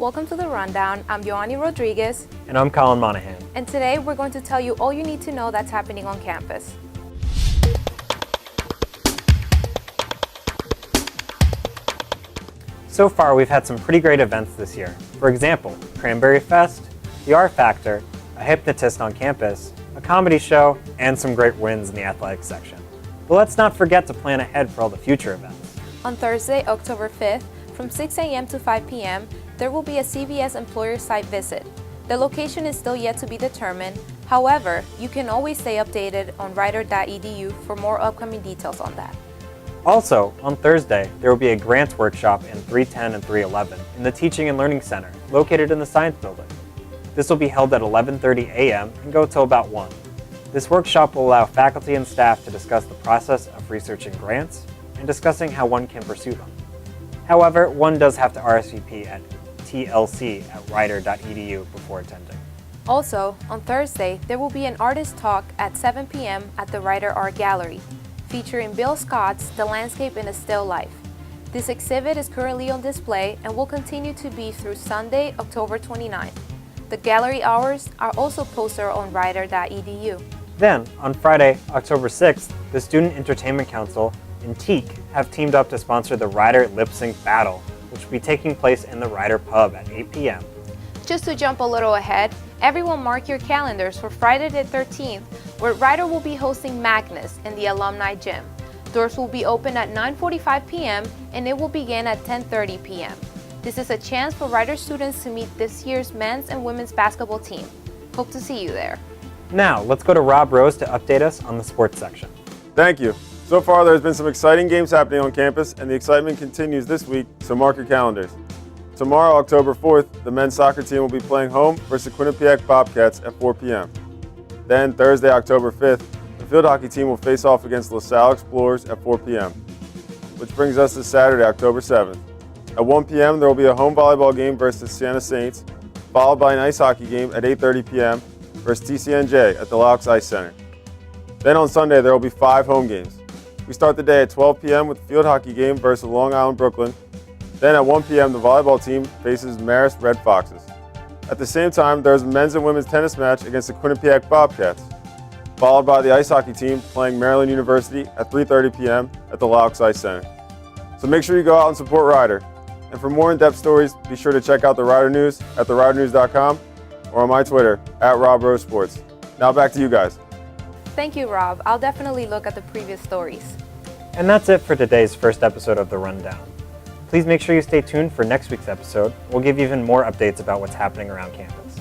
Welcome to The Rundown. I'm Yoani Rodriguez. And I'm Colin Monahan. And today we're going to tell you all you need to know that's happening on campus. So far, we've had some pretty great events this year. For example, Cranberry Fest, the R Factor, a hypnotist on campus, a comedy show, and some great wins in the athletics section. But let's not forget to plan ahead for all the future events. On Thursday, October 5th, from 6 a.m. to 5 p.m., there will be a CVS employer site visit. The location is still yet to be determined. However, you can always stay updated on rider.edu for more upcoming details on that. Also, on Thursday, there will be a grants workshop in 310 and 311 in the Teaching and Learning Center, located in the Science Building. This will be held at 11:30 a.m. and go till about 1. This workshop will allow faculty and staff to discuss the process of researching grants and discussing how one can pursue them. However, one does have to RSVP at tlc@rider.edu before attending. Also, on Thursday, there will be an artist talk at 7 p.m. at the Rider Art Gallery, featuring Bill Scott's The Landscape in a Still Life. This exhibit is currently on display and will continue to be through Sunday, October 29th. The gallery hours are also posted on rider.edu. Then, on Friday, October 6th, the Student Entertainment Council and TEAC have teamed up to sponsor the Rider Lip Sync Battle, which will be taking place in the Rider Pub at 8 p.m. Just to jump a little ahead, everyone mark your calendars for Friday the 13th, where Rider will be hosting Magnus in the Alumni Gym. Doors will be open at 9:45 p.m. and it will begin at 10:30 p.m. This is a chance for Rider students to meet this year's men's and women's basketball team. Hope to see you there. Now, let's go to Rob Rose to update us on the sports section. Thank you. So far, there's been some exciting games happening on campus, and the excitement continues this week, so mark your calendars. Tomorrow, October 4th, the men's soccer team will be playing home versus the Quinnipiac Bobcats at 4 p.m. Then, Thursday, October 5th, the field hockey team will face off against LaSalle Explorers at 4 p.m. Which brings us to Saturday, October 7th. At 1 p.m., there will be a home volleyball game versus Siena Saints, followed by an ice hockey game at 8:30 p.m. versus TCNJ at the Laux Ice Center. Then on Sunday, there will be 5 home games. We start the day at 12 p.m. with the field hockey game versus Long Island Brooklyn. Then at 1 p.m., the volleyball team faces Marist Red Foxes. At the same time, there's a men's and women's tennis match against the Quinnipiac Bobcats, followed by the ice hockey team playing Maryland University at 3:30 p.m. at the Laux Ice Center. So make sure you go out and support Rider. And for more in-depth stories, be sure to check out the Rider News at theridernews.com or on my Twitter @RobRoseSports. Now back to you guys. Thank you, Rob. I'll definitely look at the previous stories. And that's it for today's first episode of The Rundown. Please make sure you stay tuned for next week's episode. We'll give you even more updates about what's happening around campus.